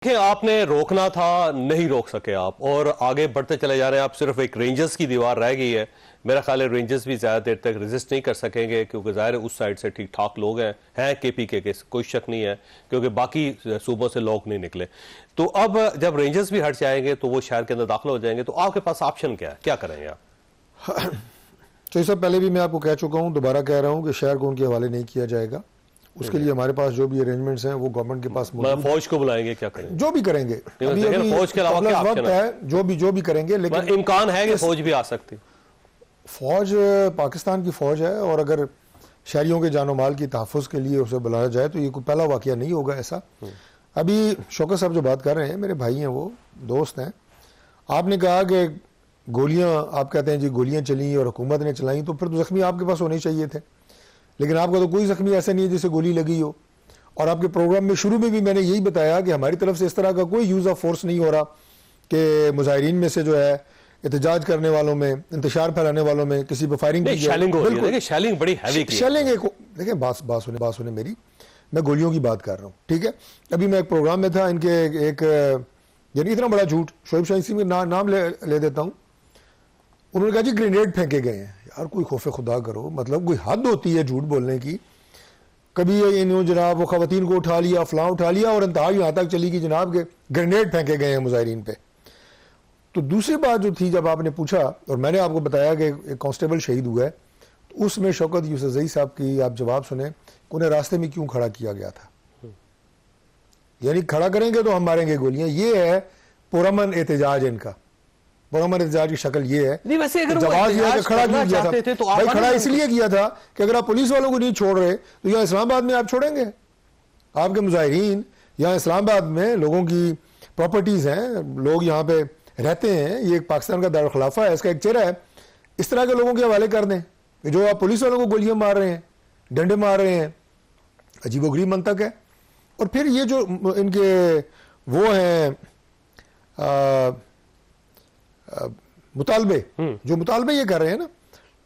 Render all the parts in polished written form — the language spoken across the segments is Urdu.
کہ آپ نے روکنا تھا، نہیں روک سکے آپ، اور آگے بڑھتے چلے جا رہے ہیں آپ. صرف ایک رینجرز کی دیوار رہ گئی ہے. میرا خیال ہے رینجرز بھی زیادہ دیر تک ریزسٹ نہیں کر سکیں گے، کیونکہ ظاہر ہے اس سائڈ سے ٹھیک ٹھاک لوگ ہیں کے پی کے کوئی شک نہیں ہے، کیونکہ باقی صوبوں سے لوگ نہیں نکلے. تو اب جب رینجرز بھی ہٹ جائیں گے تو وہ شہر کے اندر داخل ہو جائیں گے، تو آپ کے پاس آپشن کیا ہے؟ کیا کریں گے آپ؟ چوہدری صاحب، پہلے بھی میں آپ کو کہہ چکا ہوں، دوبارہ کہہ رہا ہوں کہ شہر کو ان کے حوالے نہیں کیا جائے گا. اس کے لیے ہمارے پاس جو بھی ارینجمنٹس ہیں وہ گورنمنٹ کے پاس موجود ہیں. فوج کو بلائیں گے؟ کیا کریں گے؟ جو بھی کریں گے. فوج کے علاوہ کیا آپشن ہے؟ جو بھی کریں گے، لیکن امکان ہے کہ فوج بھی آ سکتی؟ فوج پاکستان کی فوج ہے، اور اگر شہریوں کے جان و مال کی تحفظ کے لیے اسے بلایا جائے تو یہ کوئی پہلا واقعہ نہیں ہوگا ایسا. ابھی شوکت صاحب جو بات کر رہے ہیں، میرے بھائی ہیں، وہ دوست ہیں. آپ نے کہا کہ گولیاں، آپ کہتے ہیں جی گولیاں چلیں اور حکومت نے چلائیں، تو پھر تو زخمی آپ کے پاس ہونے چاہیے تھے. لیکن آپ کا تو کوئی زخمی ایسا نہیں ہے جسے گولی لگی ہو. اور آپ کے پروگرام میں شروع میں بھی میں نے یہی بتایا کہ ہماری طرف سے اس طرح کا کوئی یوز آف فورس نہیں ہو رہا کہ مظاہرین میں سے جو ہے احتجاج کرنے والوں میں، انتشار پھیلانے والوں میں کسی پہ فائرنگ کی جائے. شیلنگ بڑی ہیوی کی. شیلنگ دیکھیں، بات سنیں میری، میں گولیوں کی بات کر رہا ہوں، ٹھیک ہے. ابھی میں ایک پروگرام میں تھا، ان کے ایک یعنی اتنا بڑا جھوٹ، شعیب شاہی میں نام لے دیتا ہوں. انہوں نے کہا جی گرینیڈ پھینکے گئے ہیں. یار کوئی خوف خدا کرو، مطلب کوئی حد ہوتی ہے جھوٹ بولنے کی. کبھی انہوں جناب وہ خواتین کو اٹھا لیا، فلاں اٹھا لیا، اور انتہا یہاں تک چلی کہ جناب کے گرینیڈ پھینکے گئے ہیں مظاہرین پہ. تو دوسری بات جو تھی، جب آپ نے پوچھا اور میں نے آپ کو بتایا کہ ایک کانسٹیبل شہید ہوا ہے، تو اس میں شوکت یوسفزئی صاحب کی آپ جواب سنیں کہ انہیں راستے میں کیوں کھڑا کیا گیا تھا. یعنی کھڑا کریں گے تو ہم ماریں گے گولیاں. یہ ہے پرامن احتجاج. ان کا پرامن احتجاج کی شکل یہ ہے. جواز یہ ہے کہ کھڑا کیوں کیا تھا؟ بھائی کھڑا اس لیے کیا تھا کہ اگر آپ پولیس والوں کو نہیں چھوڑ رہے تو یہاں اسلام آباد میں آپ چھوڑیں گے؟ آپ کے مظاہرین یہاں اسلام آباد میں لوگوں کی پراپرٹیز ہیں، لوگ یہاں پہ رہتے ہیں، یہ ایک پاکستان کا دارالخلافہ ہے، اس کا ایک چہرہ ہے. اس طرح کے لوگوں کے حوالے کر دیں کہ جو آپ پولیس والوں کو گولیاں مار رہے ہیں، ڈنڈے مار رہے ہیں. عجیب و غریب منطق ہے. اور پھر یہ جو ان کے وہ ہیں مطالبے، جو مطالبے یہ کر رہے ہیں نا،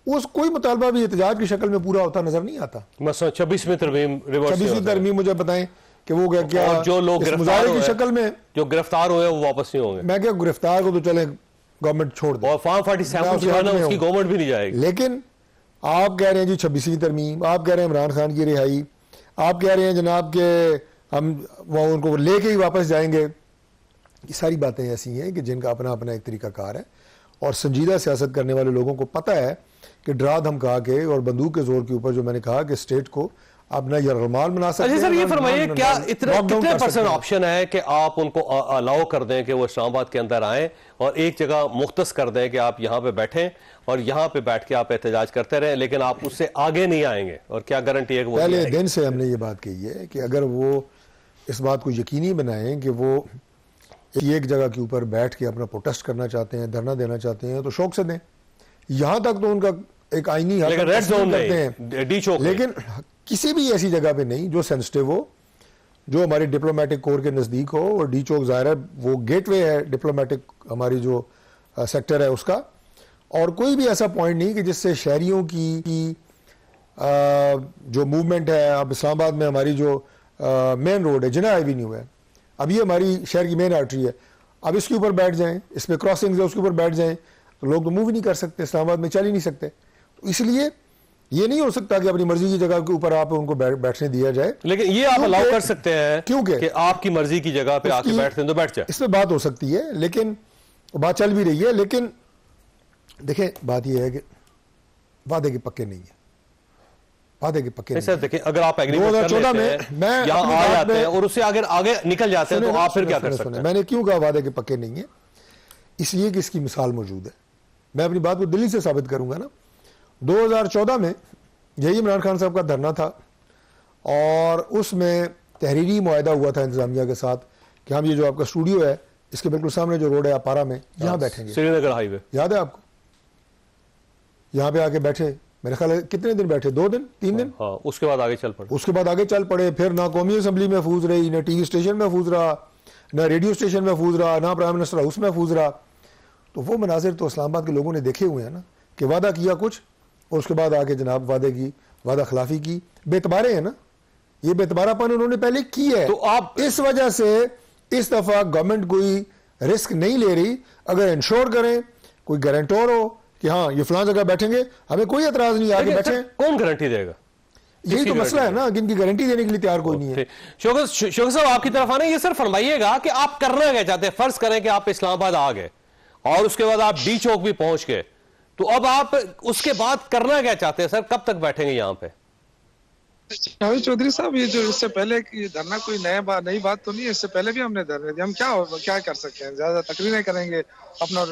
اس کوئی مطالبہ بھی احتجاج کی شکل میں پورا ہوتا نظر نہیں آتا. مثلا 26ویں ترمیم مجھے بتائیں کہ وہ کیا جو لوگ مظاہرے کی شکل میں جو گرفتار ہوئے وہ واپس نہیں ہوں گے. میں کہ گرفتار کو تو چلیں گورنمنٹ چھوڑ دے، اور فارم 47 جو ہے نا اس کی گورنمنٹ بھی نہیں جائے گی. لیکن آپ کہہ رہے ہیں جی 26ویں ترمیم، آپ کہہ رہے ہیں عمران خان کی رہائی، آپ کہہ رہے ہیں جناب کہ ہم وہ ان کو لے کے ہی واپس جائیں گے. یہ ساری باتیں ایسی ہیں کہ جن کا اپنا اپنا ایک طریقہ کار ہے، اور سنجیدہ سیاست کرنے والے لوگوں کو پتہ ہے کہ ڈرا دھمکا کے اور بندوق کے زور کے اوپر، جو میں نے کہا کہ اسٹیٹ کو اپنا یرغمال بنا سکتے ہیں. سر یہ فرمائیے، کیا کتنے پرسنٹ آپشن ہے کہ آپ ان کو الاؤ کر دیں کہ وہ اسلام آباد کے اندر آئیں اور ایک جگہ مختص کر دیں کہ آپ یہاں پہ بیٹھیں اور یہاں پہ بیٹھ کے آپ احتجاج کرتے رہیں، لیکن آپ اس سے آگے نہیں آئیں گے؟ اور کیا گارنٹی ہے کہ وہ پہلے دن سے ہم نے یہ بات کہی ہے کہ اگر وہ اس بات کو یقینی بنائیں کہ وہ ایک جگہ کے اوپر بیٹھ کے اپنا پروٹیسٹ کرنا چاہتے ہیں، دھرنا دینا چاہتے ہیں، تو شوق سے دیں. یہاں تک تو ان کا ایک آئینی حق کرتے ہیں، لیکن کسی بھی ایسی جگہ پہ نہیں جو سینسٹیو ہو، جو ہماری ڈپلومیٹک کور کے نزدیک ہو. اور ڈی چوک ظاہر ہے وہ گیٹ وے ہے ڈپلومیٹک ہماری جو سیکٹر ہے اس کا. اور کوئی بھی ایسا پوائنٹ نہیں کہ جس سے شہریوں کی جو موومنٹ ہے. اب اسلام آباد میں ہماری جو مین روڈ ہے، جناح ایوینیو ہے، اب یہ ہماری شہر کی مین آرٹری ہے. اب اس کے اوپر بیٹھ جائیں، اس پہ کراسنگز ہے اس کے اوپر بیٹھ جائیں، تو لوگ تو موو ہی نہیں کر سکتے، اسلام آباد میں چل ہی نہیں سکتے. تو اس لیے یہ نہیں ہو سکتا کہ اپنی مرضی کی جگہ کے اوپر آپ ان کو بیٹھنے دیا جائے. لیکن یہ آپ الاؤ کر سکتے ہیں کہ آپ کی مرضی کی جگہ پہ آ کے بیٹھتے ہیں تو بیٹھ جائیں. اس پہ بات ہو سکتی ہے، لیکن بات چل بھی رہی ہے. لیکن دیکھیں بات یہ ہے کہ وعدے کے پکے نہیں ہیں، وعدے کے پکے نہیں. دیکھیں اگر آپ ایگریمنٹ کر لیتے ہیں یا آ جاتے ہیں اور اس سے آگے نکل جاتے ہیں تو آپ پھر کیا کر سکتے ہیں؟ میں نے کیوں کہا وعدے کے پکے نہیں ہیں؟ اس لیے کہ اس کی مثال موجود ہے. میں اپنی بات کو دلی سے ثابت کروں گا نا. 2014 میں یہی عمران خان صاحب کا دھرنا تھا، اور اس میں تحریری معاہدہ ہوا تھا انتظامیہ کے ساتھ کہ ہم یہ جو آپ کا اسٹوڈیو ہے اس کے بالکل سامنے جو روڈ ہے اپارا میں، یہاں بیٹھیں گے. سری نگر ہائی وے یاد ہے آپ کو؟ یہاں پہ آ کے بیٹھے. میرے خیال ہے کتنے دن بیٹھے؟ 2 دن 3 دن. اس کے بعد آگے چل پڑے. اس کے بعد آگے چل پڑے. پھر نہ قومی اسمبلی محفوظ رہی، نہ ٹی وی اسٹیشن محفوظ رہا، نہ ریڈیو اسٹیشن محفوظ رہا، نہ پرائم منسٹر ہاؤس محفوظ رہا. تو وہ مناظر تو اسلام آباد کے لوگوں نے دیکھے ہوئے ہیں نا، کہ وعدہ کیا کچھ اور اس کے بعد آگے جناب وعدے کی وعدہ خلافی کی. بے اعتبارے ہیں نا، یہ بے اعتبارہ پن انہوں نے پہلے کی ہے. تو آپ اس وجہ سے اس دفعہ گورنمنٹ کوئی رسک نہیں لے رہی. اگر انشور کریں, کوئی گارنٹور ہو کہ ہاں یہ فلاں جگہ بیٹھیں گے, ہمیں کوئی اعتراض نہیں, آگے بیٹھیں. کون گارنٹی دے گا؟ یہی تو مسئلہ ہے نا کہ ان کی گارنٹی دینے کے لیے تیار کوئی نہیں ہے. شوکت صاحب آپ کی طرف آنے, یہ سر فرمائیے گا کہ آپ کرنا کیا چاہتے ہیں؟ فرض کریں کہ آپ اسلام آباد آ گئے اور اس کے بعد آپ ڈی چوک بھی پہنچ گئے, تو اب آپ اس کے بعد کرنا کیا چاہتے ہیں سر؟ کب تک بیٹھیں گے یہاں پہ؟ جاوید چودھری صاحب, یہ جو اس سے پہلے یہ دھرنا کوئی نئی بات تو نہیں ہے. اس سے پہلے بھی ہم نے دھرنے دیے. ہم کیا کر سکتے ہیں؟ زیادہ تقریریں کریں گے, اپنا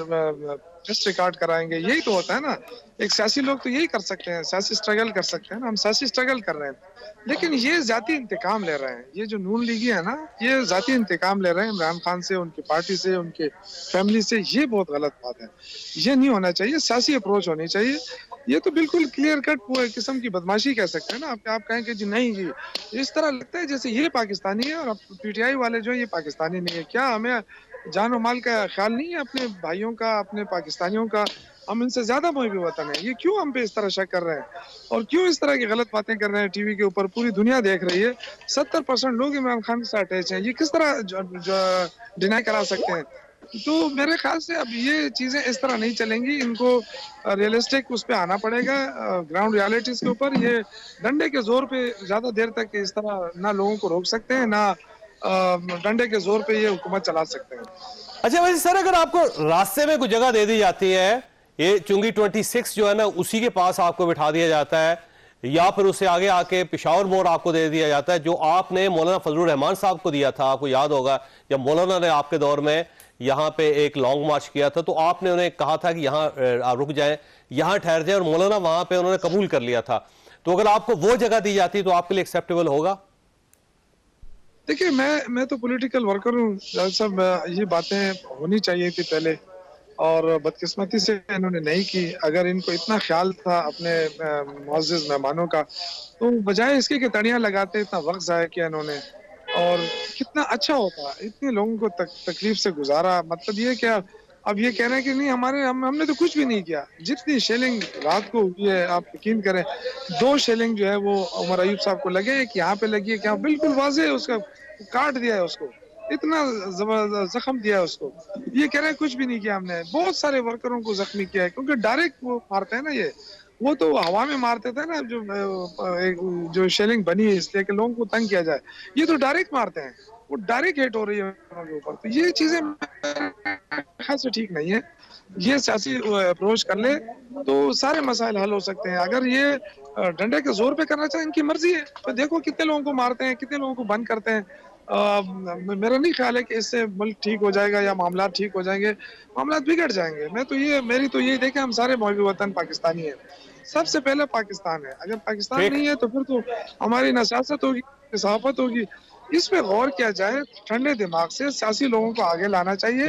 ٹیسٹ ریکارڈ کرائیں گے, یہی تو ہوتا ہے نا. ایک سیاسی لوگ تو یہی کر سکتے ہیں, سیاسی سٹرگل کر سکتے ہیں نا. ہم سیاسی سٹرگل کر رہے ہیں, لیکن یہ ذاتی انتقام لے رہے ہیں. یہ جو نون لیگی ہے نا, یہ ذاتی انتقام لے رہے ہیں عمران خان سے, ان کی پارٹی سے, ان کے فیملی سے. یہ بہت غلط بات ہے, یہ نہیں ہونا چاہیے. سیاسی اپروچ ہونی چاہیے. یہ تو بالکل کلیئر کٹ قسم کی بدماشی کہہ سکتے ہیں نا. آپ کہیں کہ جی نہیں جی, اس طرح لگتا ہے جیسے یہ پاکستانی ہے اور پی ٹی آئی والے جو یہ پاکستانی نہیں ہے. کیا ہمیں جان و مال کا خیال نہیں ہے اپنے بھائیوں کا, اپنے پاکستانیوں کا؟ ہم ان سے زیادہ محب وطن ہیں. یہ کیوں ہم پہ اس طرح شک کر رہے ہیں اور کیوں اس طرح کی غلط باتیں کر رہے ہیں ٹی وی کے اوپر؟ پوری دنیا دیکھ رہی ہے. 70% لوگ عمران خان کے ساتھ اٹیچ ہیں. یہ کس طرح ڈینائی کرا سکتے ہیں؟ تو میرے خیال سے اب یہ چیزیں اس طرح نہیں چلیں گی. ان کو ریئلسٹک اس پہ آنا پڑے گا, گراؤنڈ ریالٹیز کے اوپر. یہ ڈنڈے کے زور پہ زیادہ دیر تک اس طرح نہ لوگوں کو روک سکتے ہیں, نہ ڈنڈے کے زور پہ یہ حکومت چلا سکتے ہیں. اچھا ویسے سر, اگر آپ کو راستے میں کوئی جگہ دے دی جاتی ہے, یہ چنگی 26 جو ہے نا اسی کے پاس آپ کو بٹھا دیا جاتا ہے, یا پھر اسے آگے آ کے پشاور موڑ آپ کو دے دیا جاتا ہے, جو آپ نے مولانا فضل الرحمان صاحب کو دیا تھا, آپ کو یاد ہوگا جب مولانا نے آپ کے دور میں یہاں پہ ایک لانگ مارچ کیا تھا, تو آپ نے انہیں کہا تھا کہ یہاں رک جائیں, یہاں ٹھہر جائیں, اور مولانا وہاں پہ انہوں نے قبول کر لیا تھا. تو اگر آپ کو وہ جگہ دی جاتی تو آپ کے لیے ایکسیپٹیبل ہوگا؟ دیکھیے, میں تو پولیٹیکل ورکر ہوں صاحب. یہ باتیں ہونی چاہیے تھی پہلے, اور بدقسمتی سے انہوں نے نہیں کی. اگر ان کو اتنا خیال تھا اپنے معزز مہمانوں کا, تو بجائے اس کے کہ تڑیاں لگاتے, اتنا وقت ضائع کیا انہوں نے. اور کتنا اچھا ہوتا, اتنے لوگوں کو تکلیف سے گزارا. مطلب یہ کیا اب یہ کہہ رہے ہیں کہ نہیں ہم نے تو کچھ بھی نہیں کیا. جتنی شیلنگ رات کو ہوئی ہے, آپ یقین کریں 2 شیلنگ جو ہے وہ عمر ایوب صاحب کو لگے, ایک یہاں پہ لگی ہے, کہ بالکل واضح اس کا کاٹ دیا ہے, اس کو اتنا زخم دیا ہے اس کو. یہ کہہ رہے ہیں کچھ بھی نہیں کیا ہم نے. بہت سارے ورکروں کو زخمی کیا ہے, کیونکہ ڈائریکٹ وہ مارتے ہیں نا. وہ تو ہوا میں مارتے تھے نا, جو شیلنگ بنی ہے اس لیے کہ لوگوں کو تنگ کیا جائے. یہ تو ڈائریکٹ مارتے ہیں, وہ ڈائریکٹ ہٹ ہو رہی ہے ان کے اوپر. تو یہ چیزیں خاص ٹھیک نہیں ہے. یہ سیاسی اپروچ کر لے تو سارے مسائل حل ہو سکتے ہیں. اگر یہ ڈنڈے کے زور پہ کرنا چاہیں, ان کی مرضی ہے. تو دیکھو کتنے لوگوں کو مارتے ہیں, کتنے لوگوں کو بند کرتے ہیں. میرا نہیں خیال ہے کہ اس سے ملک ٹھیک ہو جائے گا یا معاملات ٹھیک ہو جائیں گے. معاملات بگڑ جائیں گے. میری تو یہی دیکھیں, ہم سارے محب وطن پاکستانی ہیں. سب سے پہلے پاکستان ہے. اگر پاکستان نہیں ہے تو پھر تو ہماری نہ سیاست ہوگی, نہ صحافت ہوگی. اس پہ غور کیا جائے, ٹھنڈے دماغ سے سیاسی لوگوں کو آگے لانا چاہیے.